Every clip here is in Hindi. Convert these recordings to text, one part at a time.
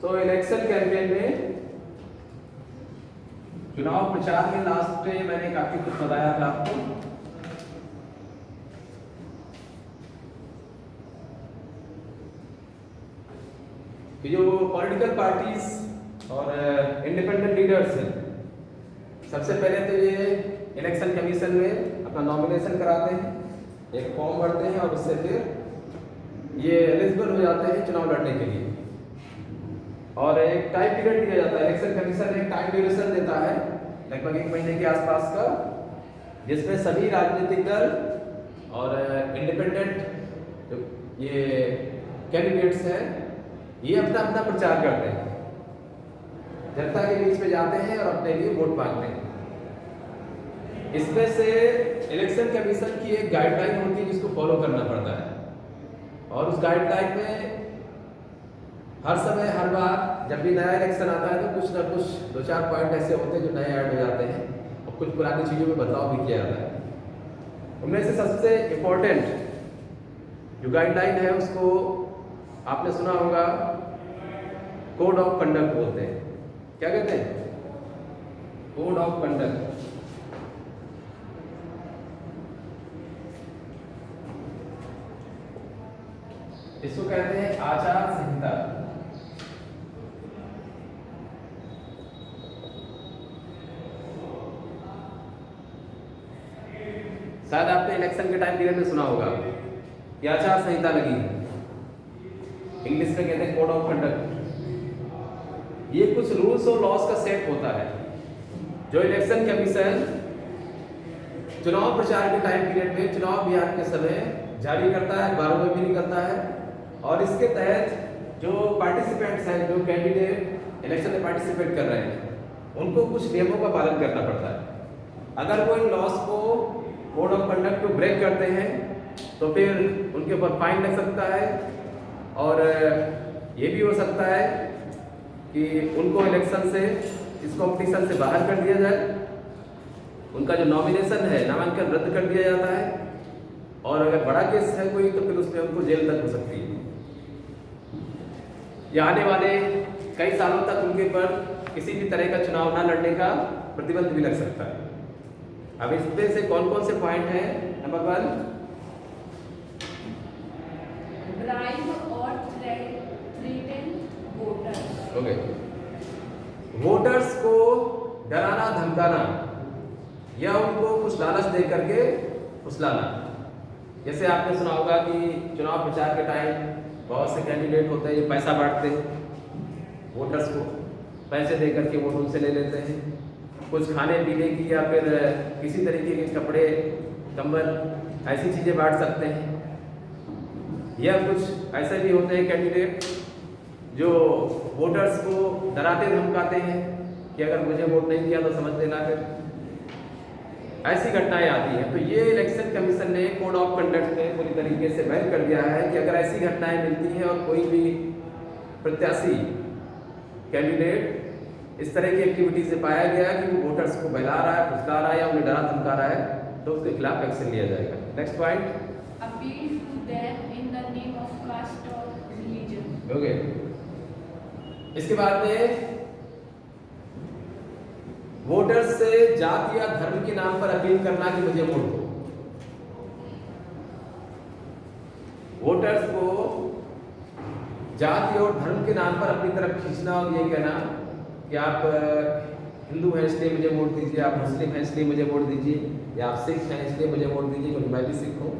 तो इलेक्शन कैंपेन में, चुनाव प्रचार में लास्ट पे मैंने काफी कुछ बताया था आपको। कि जो पॉलिटिकल पार्टीज और इंडिपेंडेंट लीडर्स हैं, सबसे पहले तो ये इलेक्शन कमीशन में अपना नॉमिनेशन कराते हैं, एक फॉर्म भरते हैं और उससे फिर ये एलिजिबल हो जाते हैं चुनाव लड़ने के लिए। और एक टाइम पीरियड दिया जाता है, इलेक्शन कमीशन एक टाइम ड्यूरेशन देता है लगभग 1 महीने के आसपास का, जिसमें सभी राजनीतिक दल और इंडिपेंडेंट ये कैंडिडेट्स हैं, ये अपना अपना प्रचार करते हैं, जनता के बीच में जाते हैं और अपने लिए वोट मांगते हैं। इसमें से इलेक्शन कमीशन की एक गाइडलाइन होती है जिसको फॉलो करना पड़ता है, और उस गाइडलाइन में हर समय हर बार जब भी नया इलेक्शन आता है तो कुछ ना कुछ 2-4 पॉइंट ऐसे होते हैं जो नए ऐड हो जाते हैं और कुछ पुरानी चीज़ों में बदलाव भी किया जाता है। उनमें से सबसे इम्पोर्टेंट जो गाइडलाइन है उसको आपने सुना होगा, कोड ऑफ कंडक्ट बोलते हैं। क्या कहते हैं? Code of conduct. इसको कहते हैं आचार संहिता। शायद आपने इलेक्शन के टाइम पीरियड में सुना होगा कि आचार संहिता लगी है, इंग्लिश में कहते हैं कोड ऑफ कंडक्ट। ये कुछ रूल्स और लॉस का सेट होता है जो इलेक्शन कमीशन चुनाव प्रचार के टाइम पीरियड में, चुनाव अभियान के समय जारी करता है, अखबारों में भी निकलता है। और इसके तहत जो पार्टिसिपेंट्स हैं, जो कैंडिडेट इलेक्शन में पार्टिसिपेट कर रहे हैं, उनको कुछ नियमों का पालन करना पड़ता है। अगर वो इन लॉस को, कोड ऑफ कंडक्ट को ब्रेक करते हैं तो फिर उनके ऊपर फाइन लग सकता है, और ये भी हो सकता है कि उनको इलेक्शन से, इस कॉम्पिटिशन से बाहर कर दिया जाए, उनका जो नॉमिनेशन है, नामांकन रद्द कर दिया जाता है, और अगर बड़ा केस है कोई तो फिर उसमें उनको जेल तक हो सकती है, या आने वाले कई सालों तक उनके पर किसी भी तरह का चुनाव न लड़ने का प्रतिबंध भी लग सकता है। अब इसमें से कौन कौन से पॉइंट हैं? नंबर 1, ब्राइब और थ्रेटन वोटर्स। ओके, वोटर्स को डराना धमकाना या उनको कुछ लालच दे करके फुसलाना। जैसे आपने सुना होगा कि चुनाव प्रचार के टाइम बहुत से कैंडिडेट होते हैं जो पैसा बांटते हैं, वोटर्स को पैसे दे करके वोट उनसे ले लेते हैं, कुछ खाने पीने की या फिर किसी तरीके के कपड़े, कंबल, ऐसी चीज़ें बांट सकते हैं। या कुछ ऐसे भी होते हैं कैंडिडेट जो वोटर्स को डराते धमकाते हैं कि अगर मुझे वोट नहीं दिया तो समझ लेना, फिर ऐसी घटनाएं आती हैं। तो ये इलेक्शन कमीशन ने कोड ऑफ कंडक्ट में पूरी तरीके से बैन कर दिया है कि अगर ऐसी घटनाएं मिलती हैं और कोई भी प्रत्याशी, कैंडिडेट इस तरह की एक्टिविटी से पाया गया कि वो वोटर्स को बहला रहा है, फुसला रहा है या उन्हें डरा धमका रहा है, तो उसके खिलाफ एक्शन लिया जाएगा। Next point, appeal to them in the name of caste और रिलीजन। ओके, इसके बाद में वोटर्स से जाति या धर्म के नाम पर अपील करना कि मुझे वोट दो। वोटर्स को जाति और धर्म के नाम पर अपनी तरफ खींचना और ये कहना कि आप हिंदू हैं इसलिए मुझे वोट दीजिए, आप मुस्लिम हैं इसलिए मुझे वोट दीजिए, या आप सिख हैं इसलिए मुझे वोट दीजिए क्योंकि मैं भी सिख हूँ,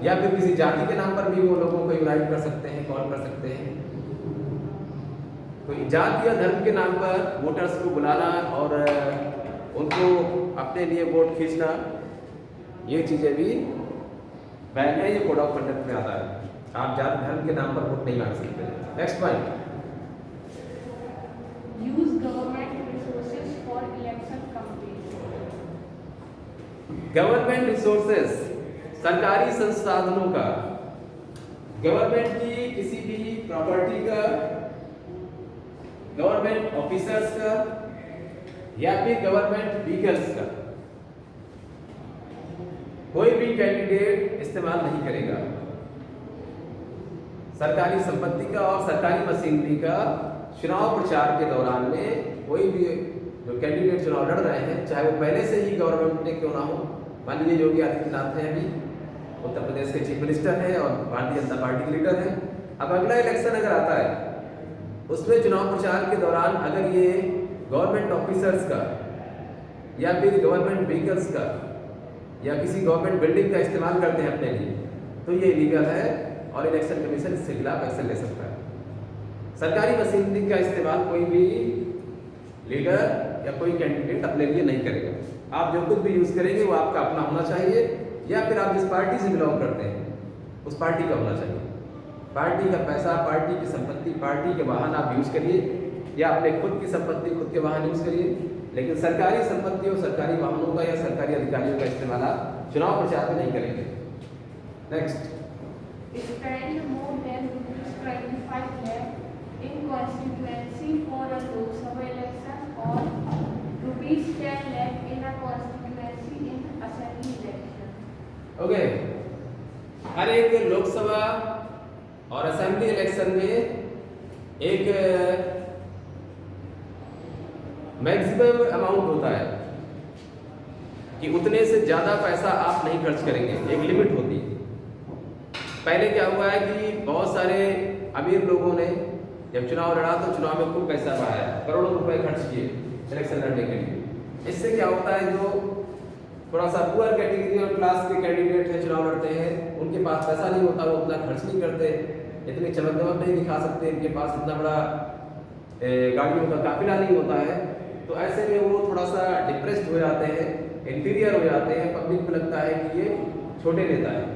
या फिर किसी जाति के नाम पर भी वो लोगों को यूनाइट कर सकते हैं, कॉल कर सकते हैं। कोई जाति या धर्म के नाम पर वोटर्स को बुलाना और उनको अपने लिए वोट खींचना, ये चीज़ें भी बैन है, ये कोड ऑफ कंडक्ट में आता है। आप जाति धर्म के नाम पर वोट नहीं मांग सकते। Next point, use government resources for election campaign. Government resources, सरकारी संसाधनों का, गवर्नमेंट की किसी भी प्रॉपर्टी का, गवर्नमेंट ऑफिसर्स का या फिर गवर्नमेंट व्हीकल्स का कोई भी कैंडिडेट इस्तेमाल नहीं करेगा। सरकारी संपत्ति का और सरकारी मशीनरी का चुनाव प्रचार के दौरान में कोई भी जो कैंडिडेट चुनाव लड़ रहे हैं, चाहे वो पहले से ही गवर्नमेंट में क्यों ना हो, मान लीजिए योगी आदित्यनाथ हैं, अभी उत्तर प्रदेश के चीफ मिनिस्टर हैं और भारतीय जनता पार्टी के लीडर हैं। अब अगला इलेक्शन अगर आता है, उसमें चुनाव प्रचार के दौरान अगर ये गवर्नमेंट ऑफिसर्स का या फिर गवर्नमेंट व्हीकल्स का या किसी गवर्नमेंट बिल्डिंग का इस्तेमाल करते हैं अपने लिए, तो ये इलीगल है और इलेक्शन कमीशन इसके खिलाफ एक्शन ले सकता है। सरकारी मशीनरी का इस्तेमाल कोई भी लीडर या कोई कैंडिडेट अपने लिए नहीं करेगा। आप जो कुछ भी यूज़ करेंगे वो आपका अपना होना चाहिए, या फिर आप जिस पार्टी से बिलोंग करते हैं उस पार्टी का होना चाहिए। पार्टी का पैसा, पार्टी की संपत्ति, पार्टी के वाहन आप यूज़ करिए, या अपने खुद की संपत्ति, खुद के वाहन यूज़ करिए, लेकिन सरकारी संपत्ति और सरकारी वाहनों का या सरकारी अधिकारियों का इस्तेमाल आप चुनाव प्रचार में नहीं करेंगे। Next, Spend more than ₹25 lakh in constituency for a Lok Sabha election or ₹10 lakh in a constituency in assembly election. Okay, हर एक लोकसभा और असेंबली इलेक्शन में एक मैक्सिमम अमाउंट होता है कि उतने से ज़्यादा पैसा आप नहीं खर्च करेंगे, एक लिमिट होती है। पहले क्या हुआ है कि बहुत सारे अमीर लोगों ने जब चुनाव लड़ा तो चुनाव में खूब पैसा बढ़ाया, करोड़ों रुपए खर्च किए इलेक्शन लड़ने के लिए। इससे क्या होता है, जो थोड़ा सा पुअर कैटेगरी और क्लास के कैंडिडेट हैं, चुनाव लड़ते हैं, उनके पास पैसा नहीं होता, वो उतना खर्च नहीं करते, इतनी चमक दमक नहीं दिखा सकते, इनके पास इतना बड़ा गाड़ियों का काफिला नहीं होता है, तो ऐसे में वो थोड़ा सा डिप्रेस्ड हो जाते हैं, इंटीरियर हो जाते हैं। पब्लिक को लगता है कि ये छोटे नेता हैं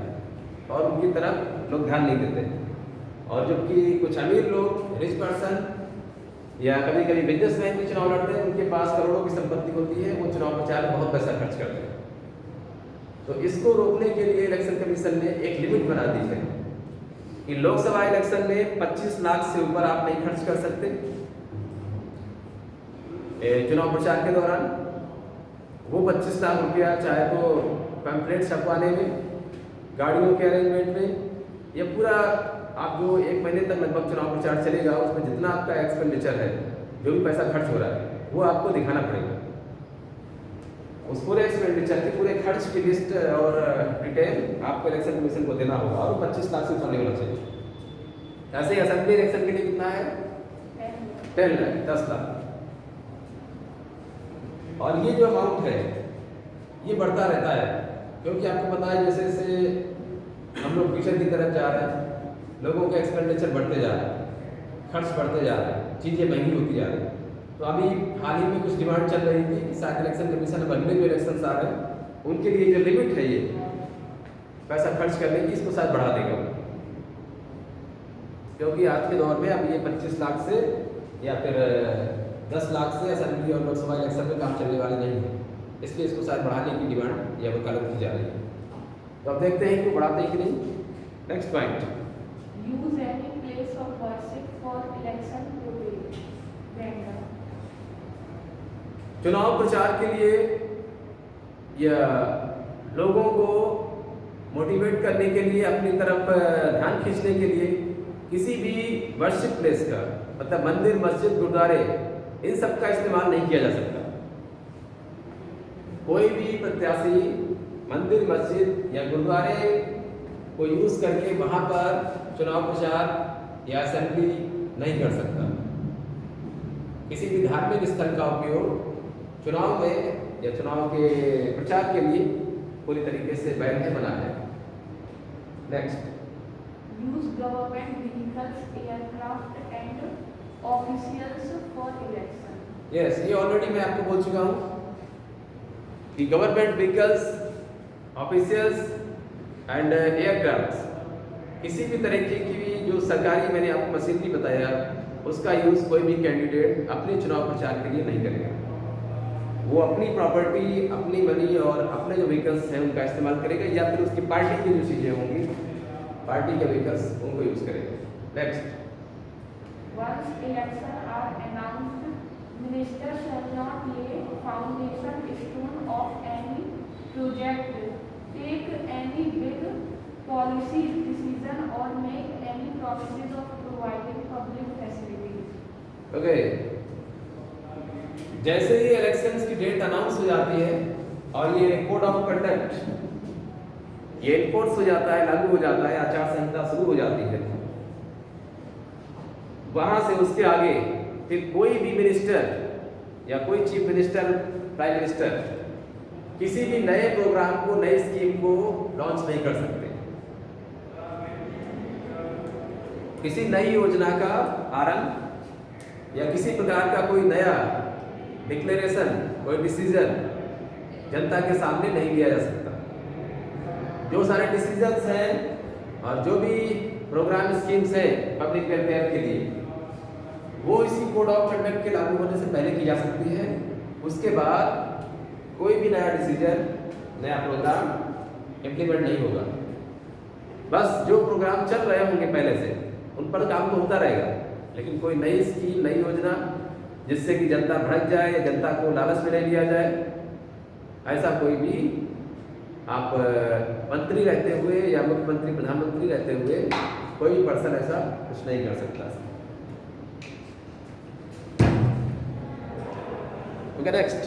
और उनकी तरफ लोग ध्यान नहीं देते। और जबकि कुछ अमीर लोग, रिच पर्सन या कभी कभी बिजनेसमैन भी चुनाव लड़ते हैं, उनके पास करोड़ों की संपत्ति होती है, वो चुनाव प्रचार में बहुत पैसा खर्च करते हैं। तो इसको रोकने के लिए इलेक्शन कमीशन ने एक लिमिट बना दी है कि लोकसभा इलेक्शन में 25 लाख से ऊपर आप नहीं खर्च कर सकते चुनाव प्रचार के दौरान। वो 25 लाख रुपया चाहे तो पैम्फलेट छपवाने में, गाड़ियों के अरेंजमेंट में, या पूरा आप जो 1 महीने तक लगभग चुनाव प्रचार चलेगा उसमें जितना आपका एक्सपेंडिचर है, जो भी पैसा खर्च हो रहा है, वो आपको दिखाना पड़ेगा। उस पूरे एक्सपेंडिचर के पूरे खर्च की लिस्ट और डिटेल आपको इलेक्शन कमीशन को देना होगा, और 25 लाख से ऊपर नहीं होना चाहिए। ऐसे ही असेंबली इलेक्शन के लिए कितना है? 10 लाख, 10 लाख। और ये जो अमाउंट है ये बढ़ता रहता है, क्योंकि आपको पता है जैसे जैसे हम लोग फ्यूचर की तरफ जा रहे हैं, लोगों के एक्सपेंडिचर बढ़ते जा रहे हैं, खर्च बढ़ते जा रहे हैं, चीज़ें महंगी होती जा रही हैं। तो अभी हाल ही में कुछ डिमांड चल रही थी कि शायद इलेक्शन कमीशन अब अगले जो इलेक्शन आ रहे हैं उनके लिए जो लिमिट है ये पैसा खर्च करने की, इसको शायद बढ़ा देगा, क्योंकि आज के दौर में अब ये 25 लाख से या फिर 10 लाख से असेंबली और लोकसभा इलेक्शन में काम चलने वाले नहीं है, इसलिए इसको शायद बढ़ाने की डिमांड या वकालत की जा रही है। तो अब देखते हैं कि बढ़ाते हैं कि नहीं। Next point, Use any place of worship for election propaganda. चुनाव प्रचार के लिए या लोगों को मोटिवेट करने के लिए, अपनी तरफ ध्यान खींचने के लिए किसी भी वर्शिप प्लेस का, मतलब मंदिर, मस्जिद, गुरुद्वारे, इन सब का इस्तेमाल नहीं किया जा सकता। कोई भी प्रत्याशी मंदिर, मस्जिद या गुरुद्वारे को यूज करके वहां पर चुनाव प्रचार या असेंबली नहीं कर सकता। किसी भी धार्मिक स्थल का उपयोग चुनाव में या चुनाव के प्रचार के लिए पूरी तरीके से बैन है, बना है। Next, Use government vehicles, aircraft and officials for election. Yes, ये ऑलरेडी मैं आपको बोल चुका हूँ कि government vehicles, officials and aircraft, किसी भी तरीके की भी जो सरकारी, मैंने आपको मशीनरी बताया, उसका यूज़ कोई भी कैंडिडेट अपने चुनाव प्रचार के लिए नहीं करेगा। वो अपनी प्रॉपर्टी, अपनी मनी और अपने जो व्हीकल्स हैं उनका इस्तेमाल करेगा, या फिर उसकी पार्टी की जो चीज़ें होंगी, पार्टी के व्हीकल्स, उनको यूज़ करेगा। Next, Once elections are announced, minister shall not lay foundation stone of any project, take any big policy decision or make any promises of providing public facilities. Okay, जैसे ही इलेक्शंस की डेट अनाउंस हो जाती है और ये कोड ऑफ कंडक्ट ये इनफोर्स हो जाता है, लागू हो जाता है, आचार संहिता शुरू हो जाती है, वहां से उसके आगे फिर कोई भी मिनिस्टर या कोई चीफ मिनिस्टर, प्राइम मिनिस्टर किसी भी नए प्रोग्राम को, नई स्कीम को लॉन्च नहीं कर सकते। किसी नई योजना का आरंभ या किसी प्रकार का कोई नया डिक्लेरेशन, कोई डिसीजन जनता के सामने नहीं लिया जा सकता। जो सारे डिसीजंस हैं और जो भी प्रोग्राम स्कीम्स हैं पब्लिक वेलफेयर के लिए, वो इसी कोड ऑफ कंडक्ट के लागू होने से पहले की जा सकती है। उसके बाद कोई भी नया डिसीजन, नया प्रोग्राम इम्प्लीमेंट नहीं होगा। बस जो प्रोग्राम चल रहे होंगे पहले से उन पर काम तो होता रहेगा, लेकिन कोई नई स्कीम, नई योजना जिससे कि जनता भड़क जाए या जनता को लालच में ले लिया जाए, ऐसा कोई भी आप मंत्री रहते हुए या मुख्यमंत्री, प्रधानमंत्री रहते हुए कोई भी पर्सन ऐसा कुछ नहीं कर सकता। Okay, next.